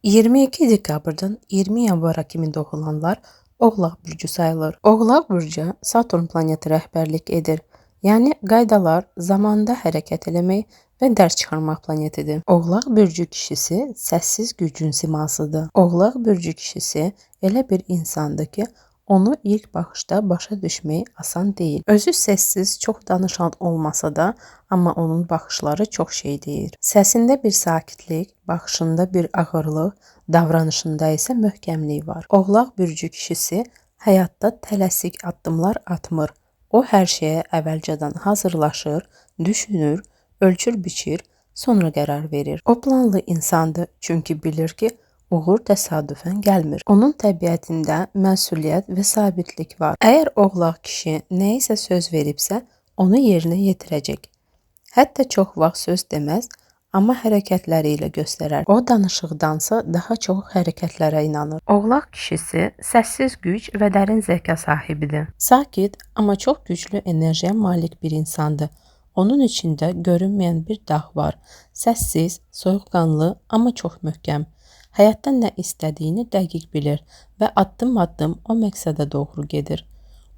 22 dekabrdan 20 yanvara kimi doğulanlar Oğlaq bürcü sayılır. Oğlaq bürcü Saturn planeti rəhbərlik edir. Yəni qaydalar, zamanda hərəkət eləmək və dərs çıxarmaq planetidir. Oğlaq bürcü kişisi səssiz gücün simasıdır. Oğlaq bürcü kişisi elə bir insandır ki, onu ilk baxışda başa düşmək asan deyil. Özü səssiz, çox danışan olmasa da, amma onun baxışları çox şey deyir. Səsində bir sakitlik, baxışında bir ağırlıq, davranışında isə möhkəmlik var. Oğlaq bürcü kişisi həyatda tələsik addımlar atmır. O hər şeyə əvvəlcədən hazırlaşır, düşünür, ölçür biçir, sonra qərar verir. O planlı insandır, çünki bilir ki, uğur təsadüfən gəlmir. Onun təbiətində məsuliyyət və sabitlik var. Əgər oğlaq kişi nəyisə söz veribsə, onu yerinə yetirəcək. Hətta çox vaxt söz deməz, amma hərəkətləri ilə göstərər. O danışıqdansa daha çox hərəkətlərə inanır. Oğlaq kişisi səssiz güc və dərin zəka sahibidir. Sakit, amma çox güclü enerjiyə malik bir insandır. Onun içində görünməyən bir dağ var. Səssiz, soyuqqanlı, amma çox möhkəm. Həyatdan nə istədiyini dəqiq bilir və addım-addım o məqsədə doğru gedir.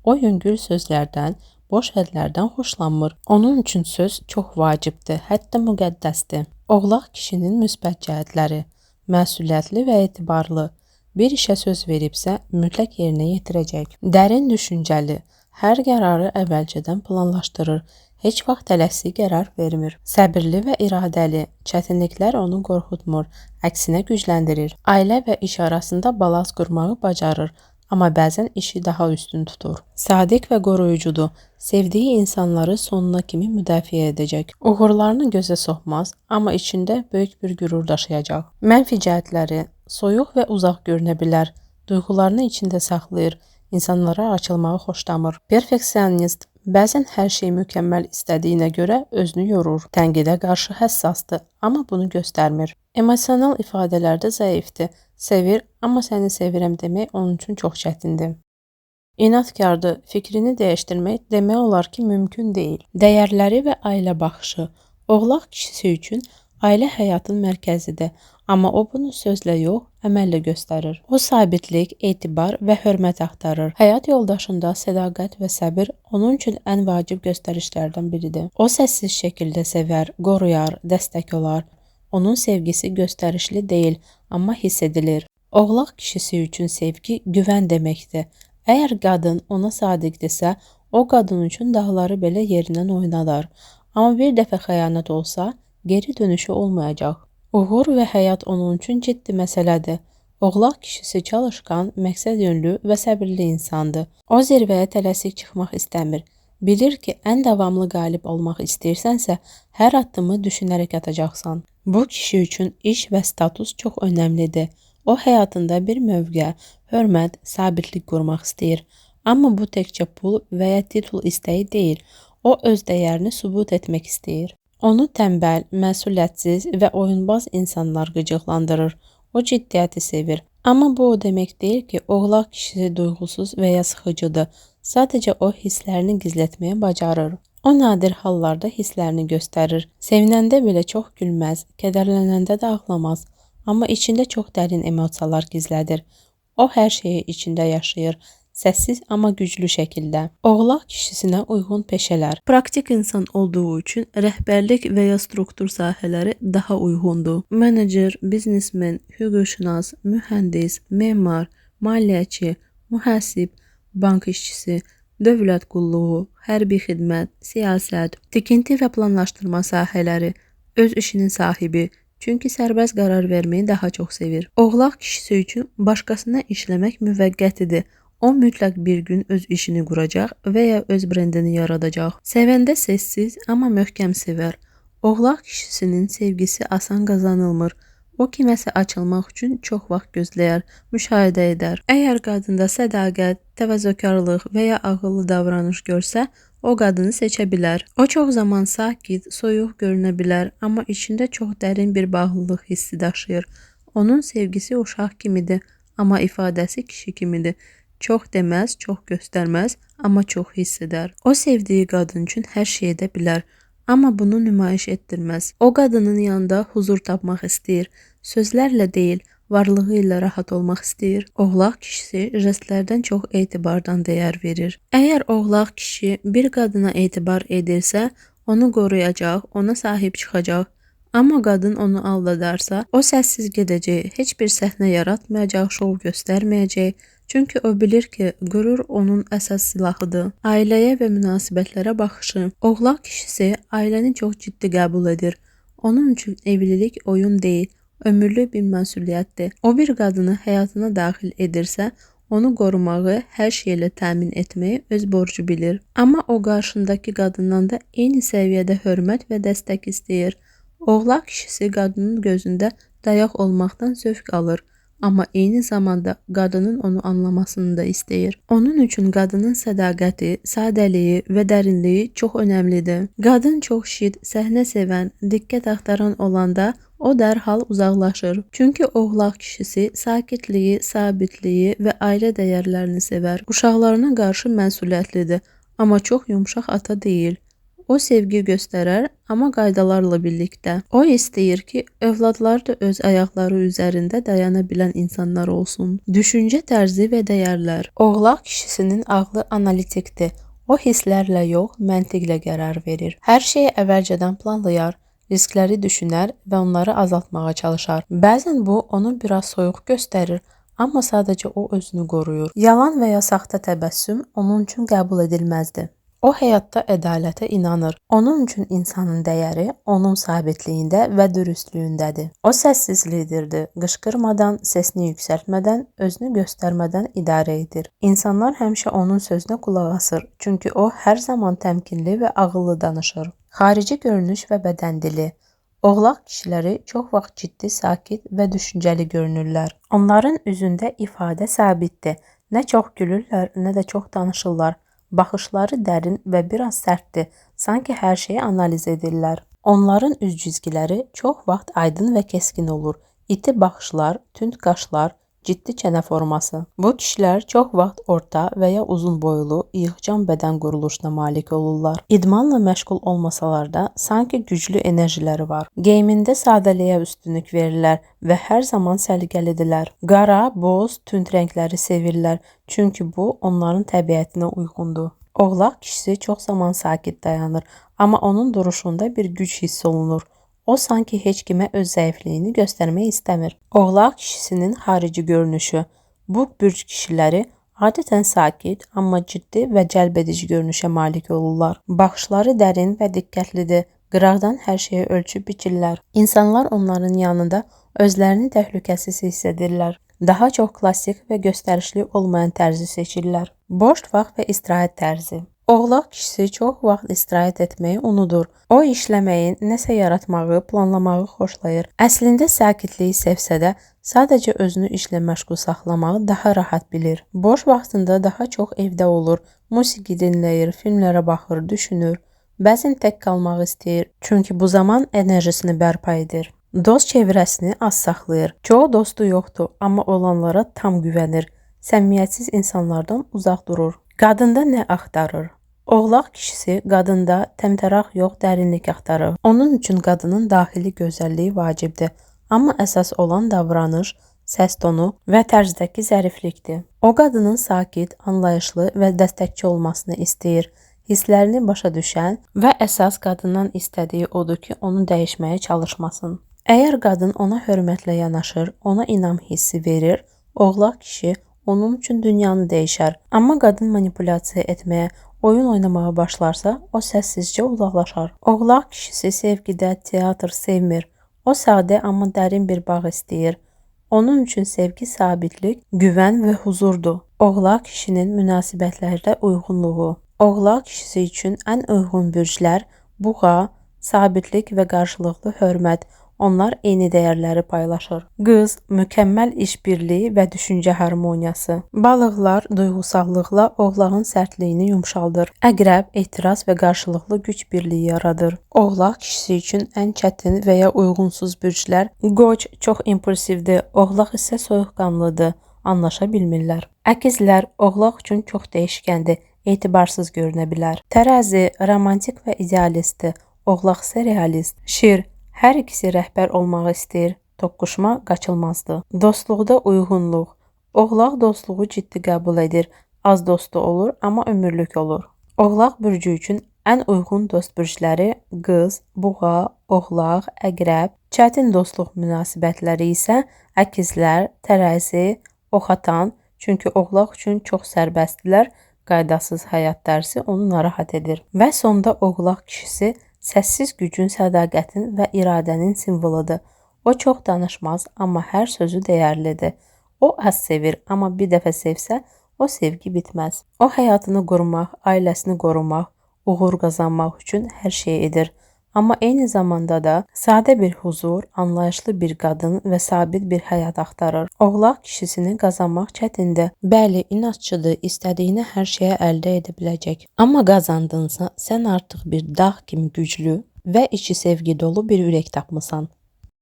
O yüngül sözlərdən, boş hədlərdən xoşlanmır. Onun üçün söz çox vacibdir, hətta müqəddəsdir. Oğlaq kişinin müsbət cəhətləri: məsuliyyətli və etibarlı. Bir işə söz veribsə, mütləq yerinə yetirəcək. Dərin düşüncəli, hər qərarı əvvəlcədən planlaşdırır. Heç vaxt tələsik qərar vermir. Səbirli və iradəli, çətinliklər onu qorxutmur, əksinə gücləndirir. Ailə və iş arasında balans qurmağı bacarır, amma bəzən işi daha üstün tutur. Sadiq və qoruyucudur, sevdiyi insanları sonuna kimi müdafiə edəcək. Uğurlarını gözə soxmaz, amma içində böyük bir qürur daşıyacaq. Mənfi cəhətləri: soyuq və uzaq görünə bilər, duyğularını içində saxlayır, insanlara açılmağı xoşlamır. Perfeksionist, bəzən hər şey mükəmməl istədiyinə görə özünü yorur. Tənqidə qarşı həssasdır, amma bunu göstərmir. Emosional ifadələrdə zəifdir. Sevir, amma səni sevirəm demək onun üçün çox çətindir. İnadkardır, fikrini dəyişdirmək demək olar ki, mümkün deyil. Dəyərləri və ailə baxışı: oğlaq kişisi üçün ailə həyatın mərkəzidir, amma o bunu sözlə yox, əməllə göstərir. O sabitlik, etibar və hörmət axtarır. Həyat yoldaşında sədaqət və səbir onun üçün ən vacib göstərişlərdən biridir. O səssiz şəkildə sevər, qoruyar, dəstək olar. Onun sevgisi göstərişli deyil, amma hiss edilir. Oğlaq kişisi üçün sevgi güvən deməkdir. Əgər qadın ona sadiqdirsə, o qadın üçün dağları belə yerindən oynadar. Amma bir dəfə xəyanət olsa, geri dönüşü olmayacaq. Uğur və həyat onun üçün ciddi məsələdir. Oğlaq kişisi çalışqan, məqsəd yönlü və səbirli insandır. O zirvəyə tələsik çıxmaq istəmir. Bilir ki, ən davamlı qalib olmaq istəyirsənsə, hər addımı düşünərək atacaqsan. Bu kişi üçün iş və status çox önəmlidir. O həyatında bir mövqə, hörmət, sabitlik qurmaq istəyir. Amma bu təkcə pul və ya titul istəyi deyil. O öz dəyərini sübut etmək istəyir. Onu tənbəl, məsuliyyətsiz və oyunbaz insanlar qıcıqlandırır. O ciddiyyəti sevir. Amma bu o demək deyil ki, oğlaq kişisi duyğusuz və ya sıxıcıdır. Sadəcə o hisslərini gizlətməyə bacarır. O nadir hallarda hisslərini göstərir. Sevinəndə belə çox gülməz, kədərlənəndə də ağlamaz. Amma içində çox dərin emosiyalar gizlədir. O hər şeyi içində yaşayır. Səssiz, amma güclü şəkildə. Oğlaq kişisinə uyğun peşələr: praktik insan olduğu üçün rəhbərlik və ya struktur sahələri daha uyğundur. Menecer, biznesmen, hüquqşünas, mühəndis, memar, maliyyəçi, mühəsib, bank işçisi, dövlət qulluğu, hərbi xidmət, siyasət, tikinti və planlaşdırma sahələri, öz işinin sahibi, çünki sərbəst qərar verməyi daha çox sevir. Oğlaq kişisi üçün başqasına işləmək müvəqqətidir. O mütləq bir gün öz işini quracaq və ya öz brendini yaradacaq. Sevəndə səssiz, amma möhkəm sevər. Oğlaq kişisinin sevgisi asan qazanılmır. O kiməsə açılmaq üçün çox vaxt gözləyər, müşahidə edər. Əgər qadında sədaqət, təvazökarlıq və ya ağıllı davranış görsə, o qadını seçə bilər. O çox zaman sakit, soyuq görünə bilər, amma içində çox dərin bir bağlılıq hissi daşıyır. Onun sevgisi uşaq kimidir, amma ifadəsi kişi kimidir. Çox deməz, çox göstərməz, amma çox hiss edər. O sevdiyi qadın üçün hər şey edə bilər, amma bunu nümayiş etdirməz. O qadının yanında huzur tapmaq istəyir. Sözlərlə deyil, varlığı ilə rahat olmaq istəyir. Oğlaq kişisi jestlərdən çox etibardan dəyər verir. Əgər oğlaq kişi bir qadına etibar edirsə, onu qoruyacaq, ona sahib çıxacaq. Amma qadın onu aldadarsa, o səssiz gedəcək, heç bir səhnə yaratmayacaq, şov göstərməyəcək. Çünki o bilir ki, qürur onun əsas silahıdır. Ailəyə və münasibətlərə baxışı. Oğlaq kişisi ailəni çox ciddi qəbul edir. Onun üçün evlilik oyun deyil, ömürlük bir məsuliyyətdir. O bir qadını həyatına daxil edirsə, onu qorumağı, hər şeylə təmin etməyi öz borcu bilir. Amma o qarşındakı qadından da eyni səviyyədə hörmət və dəstək istəyir. Oğlaq kişisi qadının gözündə dayaq olmaqdan zövq alır. Amma eyni zamanda qadının onu anlamasını da istəyir. Onun üçün qadının sədaqəti, sadəliyi və dərinliyi çox önəmlidir. Qadın çox şit, səhnə sevən, diqqət axtaran olanda o dərhal uzaqlaşır. Çünki oğlaq kişisi sakitliyi, sabitliyi və ailə dəyərlərini sevər. Uşaqlarına qarşı məsuliyyətlidir, amma çox yumşaq ata deyil. O sevgi göstərər, amma qaydalarla birlikdə. O istəyir ki, övladlar da öz ayaqları üzərində dayana bilən insanlar olsun. Düşüncə tərzi və dəyərlər. Oğlaq kişisinin ağlı analitikdir. O hisslərlə yox, məntiqlə qərar verir. Hər şeyi əvvəlcədən planlayar, riskləri düşünər və onları azaltmağa çalışar. Bəzən bu onu biraz soyuq göstərir, amma sadəcə o özünü qoruyur. Yalan və ya saxta təbəssüm onun üçün qəbul edilməzdir. O həyatda ədalətə inanır. Onun üçün insanın dəyəri onun sabitliyində və dürüstlüyündədir. O səssiz liderdir. Qışqırmadan, səsini yüksəltmədən, özünü göstərmədən idarə edir. İnsanlar həmişə onun sözünə qulaq asır. Çünki o hər zaman təmkinli və ağıllı danışır. Xarici görünüş və bədən dili. Oğlaq kişiləri çox vaxt ciddi, sakit və düşüncəli görünürlər. Onların üzündə ifadə sabitdir. Nə çox gülürlər, nə də çox danışırlar. Baxışları dərin və biraz sərtdir, sanki hər şeyi analiz edirlər. Onların üz cizgiləri çox vaxt aydın və keskin olur. İti baxışlar, tünd qaşlar, ciddi çənə forması. Bu kişilər çox vaxt orta və ya uzun boylu, yığcam bədən quruluşuna malik olurlar. İdmanla məşğul olmasalar da sanki güclü enerjiləri var. Geyimində sadəliyə üstünlük verirlər və hər zaman səliqəlidirlər. Qara, boz, tünd rəngləri sevirlər, çünki bu onların təbiətinə uyğundur. Oğlaq kişisi çox zaman sakit dayanır, amma onun duruşunda bir güc hiss olunur. O sanki heç kimə öz zəifliyini göstərmək istəmir. Oğlaq kişisinin xarici görünüşü. Bu bürc kişiləri adətən sakit, amma ciddi və cəlbedici görünüşə malik olurlar. Baxışları dərin və diqqətlidir. Qıraqdan hər şeyi ölçüb biçirlər. İnsanlar onların yanında özlərini təhlükəsiz hiss edirlər. Daha çox klassik və göstərişli olmayan tərzi seçirlər. Boş vaxt və istirahət tərzi. Oğlaq kişisi çox vaxt istirahət etməyi unudur. O işləməyi, nəsə yaratmağı, planlamağı xoşlayır. Əslində sakitliyi sevsə də, sadəcə özünü işlə məşğul saxlamağı daha rahat bilir. Boş vaxtında daha çox evdə olur, musiqi dinləyir, filmlərə baxır, düşünür. Bəzən tək qalmaq istəyir, çünki bu zaman enerjisini bərpa edir. Dost çevrəsini az saxlayır. Çoxu dostu yoxdur, amma olanlara tam güvənir. Səmimiyyətsiz insanlardan uzaq durur. Qadında nə axtarır? Oğlaq kişisi qadında təmtəraq yox, dərinlik axtarır. Onun üçün qadının daxili gözəlliyi vacibdir. Amma əsas olan davranış, səs tonu və tərzdəki zəriflikdir. O qadının sakit, anlayışlı və dəstəkçi olmasını istəyir. Hisslərini başa düşən və əsas qadından istədiyi odur ki, onu dəyişməyə çalışmasın. Əgər qadın ona hörmətlə yanaşır, ona inam hissi verir, oğlaq kişi onun üçün dünyanı dəyişər. Amma qadın manipulyasiya etməyə, oyun oynamağa başlarsa, o səssizcə uzaqlaşar. Oğlaq kişisi sevgidə teatr sevmir. O sadə, amma dərin bir bağ istəyir. Onun üçün sevgi sabitlik, güvən və huzurdur. Oğlaq kişinin münasibətlərdə uyğunluğu. Oğlaq kişisi üçün ən uyğun bürclər buğa, sabitlik və qarşılıqlı hörmət. Onlar eyni dəyərləri paylaşır. Qız, mükəmməl işbirliyi və düşüncə harmoniyası. Balıqlar duyğusallıqla oğlağın sərtliyini yumşaldır. Əqrəb, etiraz və qarşılıqlı güc birliyi yaradır. Oğlaq kişisi üçün ən çətin və ya uyğunsuz bürclər. Qoç çox impulsivdir, oğlaq isə soyuqqanlıdır, anlaşa bilmirlər. Əkizlər oğlaq üçün çox dəyişkəndir, etibarsız görünə bilər. Tərəzi romantik və idealistdir, oğlaq isə realist. Şir hər ikisi rəhbər olmaq istəyir. toqquşma qaçılmazdır. Dostluqda uyğunluq. Oğlaq dostluğu ciddi qəbul edir. Az dostu olur, amma ömürlük olur. Oğlaq bürcü üçün ən uyğun dost bürcləri qız, buğa, oğlaq, əqrəb. Çətin dostluq münasibətləri isə əkizlər, tərəzi, oxatan. Çünki oğlaq üçün çox sərbəstdilər. Qaydasız həyat dərsi onu narahat edir. Və sonda oğlaq kişisi səssiz gücün, sədaqətin və iradənin simvoludur. O çox danışmaz, amma hər sözü dəyərlidir. O az sevir, amma bir dəfə sevsə, o sevgi bitməz. O həyatını qurmaq, ailəsini qorumaq, uğur qazanmaq üçün hər şey edir. Amma eyni zamanda da sadə bir huzur, anlayışlı bir qadın və sabit bir həyat axtarır. Oğlaq kişisini qazanmaq çətindir. Bəli, inadçıdır, istədiyini hər şeyə əldə edə biləcək. Amma qazandınsa, sən artıq bir dağ kimi güclü və içi sevgi dolu bir ürək tapmısan.